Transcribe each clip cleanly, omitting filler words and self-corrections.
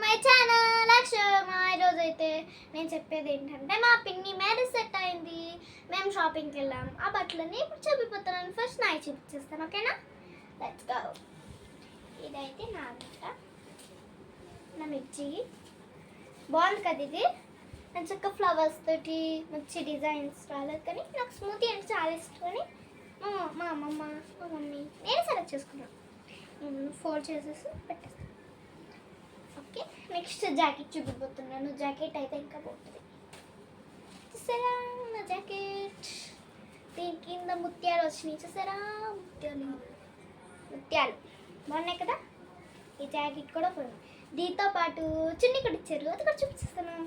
My channel అక్షమ. ఈరోజు అయితే నేను చెప్పేది ఏంటంటే మా పిన్ని మ్యారేజ్ సెట్ అయింది, మేము షాపింగ్కి వెళ్ళాం. ఆ బట్టలని ఇప్పుడు చూపిపోతున్నాను. ఫస్ట్ నాయి చూపించేస్తాను, ఓకేనా? Let's go. ఇదైతే నా బట్ట, నా మిర్చి బాగుంది కదా. ఇది మంచిగా ఫ్లవర్స్ తోటి మంచి డిజైన్స్ రాలేదు, కానీ నాకు స్మూతీ అంటే చాలా ఇష్టం. అని మా అమ్మమ్మ మా మమ్మీ నేను సెలెక్ట్ చేసుకున్నాను. ఫోల్డ్ చేసేసి పెట్టేస్తాను. ఓకే, నెక్స్ట్ జాకెట్ చూపిపోతున్నాను. జాకెట్ అయితే ఇంకా బాగుంటుంది. చూసారా నా జాకెట్? దీని కింద ముత్యాలు వచ్చినాయి. చూసారా ముత్యాలు? ముత్యాలు బాగున్నాయి కదా. ఈ జాకెట్ కూడా పోయింది. దీంతో పాటు చున్నీ కూడా ఇచ్చారు, అది కూడా చూపిస్తాను.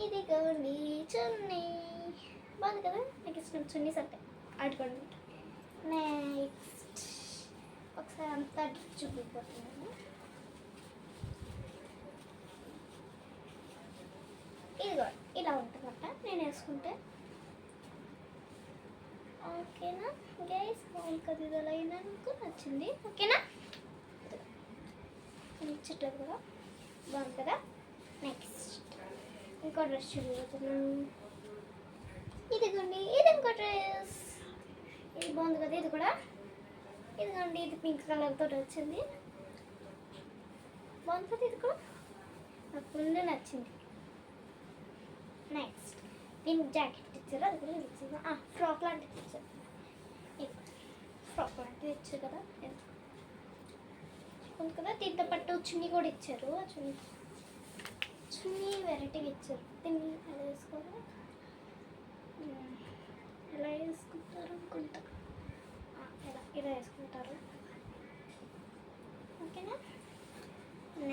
ఇది గోండి చున్నీ, బాగుంది కదా. నాకు ఇష్టం చున్నీస్ అంటే ఆడుకోండి. నెక్స్ట్ ఒకసారి అంతా చూపిపోతున్నాను. ఇదిగో ఇలా ఉంటుందట నేను వేసుకుంటే. ఓకేనా గైస్? బాగుంది కదా. ఇది అలా అయినా నాకు నచ్చింది. ఓకేనా? ఇచ్చట్లేదు కదా, బాగుంది కదా. నెక్స్ట్ ఇంకో డ్రెస్ చూపిపోతున్నాను. ఇదిగోండి, ఇది ఇంకో డ్రెస్. ఇది బాగుంది కదా. ఇది కూడా ఇదిగోండి, ఇది పింక్ కలర్తో వచ్చింది. బాగుంది కదా. ఇది కూడా నాకు ఫుల్ నచ్చింది. నెక్స్ట్ దీనికి జాకెట్ ఇచ్చారు, అది కూడా ఇచ్చారు. ఫ్రాక్ లాంటిది ఇచ్చారు. ఫ్రాక్ లాంటిది ఇచ్చారు కదా, ఉంది కదా. దీంతో పట్టు చున్నీ కూడా ఇచ్చారు. ఆ చున్నీ వెరైటీగా ఇచ్చారు. దీన్ని ఎలా వేసుకోవాలి, ఎలా వేసుకుంటారు అనుకుంటా. ఇలా వేసుకుంటారు. ఓకేనా?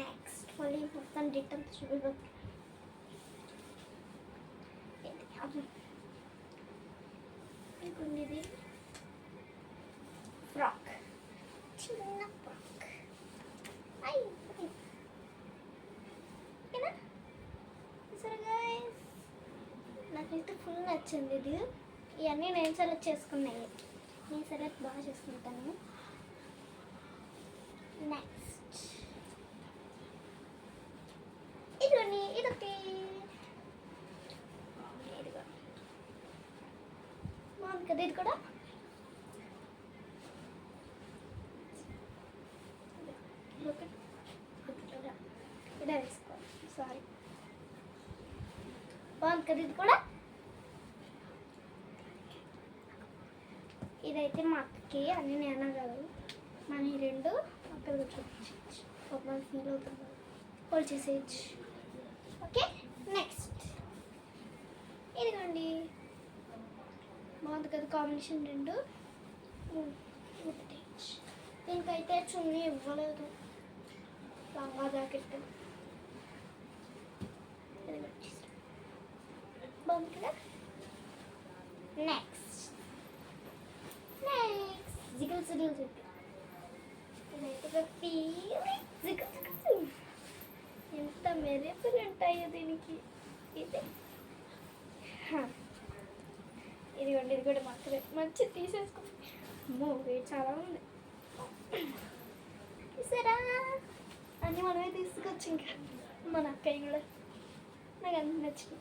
నెక్స్ట్ మళ్ళీ మొత్తం డిటల్ చూపిపోతుంది. ఇది ఫ్రాక్, చిన్న ఫ్రాక్. ఓకేనా? సరే గైస్, నాకైతే ఫుల్ నచ్చింది ఇది. ఇవన్నీ నేను సెలెక్ట్ చేసుకున్నాయి. నేను సెలెక్ట్ బాగా చేసుకుంటాను. నెక్స్ట్ ఇదిగోండి, ఇదొకటి. ఇదిగో బాగుంది కదా. ఇది కూడా ఇలా వేసుకోవాలి. సారీ, బాగుంది కదా. ఇది కూడా ఇదైతే మా అక్కకి, అన్నీ నేను కాదు మన ఈ రెండు అక్కడ చూపించచ్చు. ఒక ఫీల్ అవుతుంది, హోల్డ్ చేసేయచ్చు. ఓకే, నెక్స్ట్ ఇదిగోండి, బాగుంది కదా కాంబినేషన్ రెండు. దీనికైతే చున్నీ ఇవ్వలేదు, లంగా జాకెట్ బాగుంది కదా. నెక్స్ట్ జిగిల్ జిగిల్ చెప్పి ఎంత మెరుపులు ఉంటాయో దీనికి. ఇదిగోండి, ఇది కూడా మాత్రమే మంచి తీసేసుకుంది. మూవీ చాలా ఉంది. సరే అన్నీ మనమే తీసుకొచ్చి ఇంకా మన అక్కయ్య కూడా నాకు అన్నీ నచ్చింది.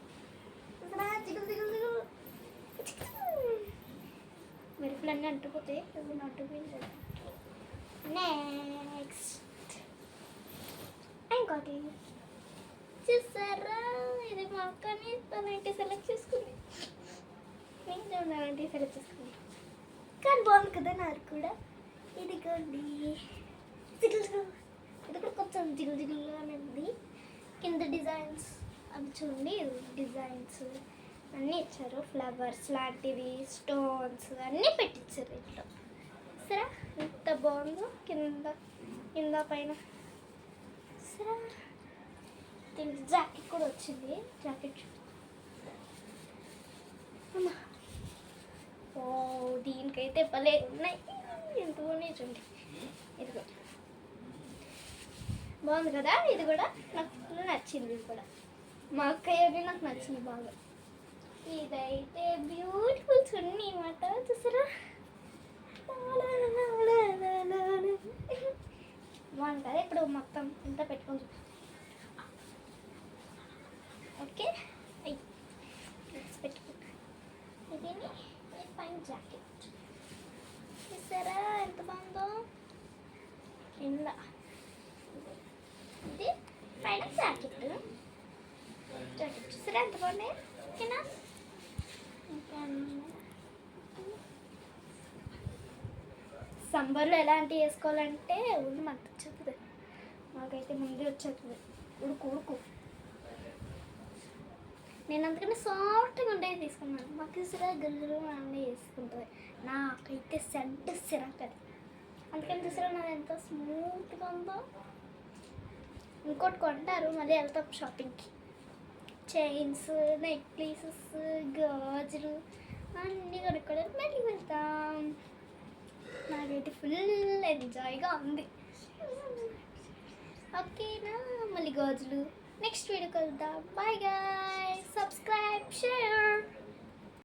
జిగులు జిగులు జిగులు మెరుపులు అన్నీ అంటుకుపోతే అంటుపోయింది కదా. నెక్స్ట్ ఇంకోటి చూసారా, ఇది మా అక్కని తనంటే సెలెక్ట్ చేసుకుంది. నేను అలాంటివి సెలెక్ట్ చేసుకుంది, కానీ బాగుంది కదా నాకు కూడా. ఇదిగోండి జిగులు జిగులు, ఇది కూడా కొంచెం జిగులు జిగులుగా ఉంది. కింద డిజైన్స్ అవి చూడండి, డిజైన్స్ అన్నీ ఇచ్చారు. ఫ్లవర్స్ లాంటివి, స్టోన్స్ అన్నీ పెట్టించారు ఇంట్లో. సరే ఎంత బాగుందో. కింద పైన సరే. దీనికి జాకెట్ కూడా వచ్చింది. జాకెట్ ఓ దీనికైతే భలే ఉన్నాయి. ఎంత బాగున్నాయి చూడండి. ఇది కూడా బాగుంది కదా. ఇది కూడా నాకు నచ్చింది. ఇది కూడా మా అక్కయ్యది నాకు నచ్చింది బాగా. ఇదైతే బ్యూటిఫుల్ చున్నీ అన్నమాట. చూసారా, బాగుంటుంది. ఇప్పుడు మొత్తం ఇంత పెట్టుకొని ఓకే పెట్టుకుంటా. ఇది పైన జాకెట్ చూసారా ఎంత బాగుందో కింద. ఇది పైన జాకెట్ చూసారా ఎంత బాగున్నాయి. ఓకేనా సంబర్లో ఎలాంటివి వేసుకోవాలంటే ఊళ్ళు మనకు వచ్చేస్తుంది, మాకైతే ముందే వచ్చేస్తుంది ఉడుకు. నేను అందుకని సాఫ్ట్గా ఉండేది తీసుకున్నాను. మాకు సిరా గల్లు అన్నీ వేసుకుంటుంది, నాకైతే సెంట్ సిరాక్ అది. అందుకని చూసారా నాది ఎంత స్మూత్గా ఉందో. ఇంకోటి కొంటారు మళ్ళీ వెళ్తాం షాపింగ్కి. చైన్స్, నెక్లెసెస్, గాజులు అన్నీ కొనుక్కోవడానికి మళ్ళీ వెళ్తాం. నాకైతే ఫుల్ ఎంజాయ్గా ఉంది. ఓకేనా మళ్ళీ గాజులు నెక్స్ట్ వీడియో కలుద్దాం. Bye guys, subscribe share.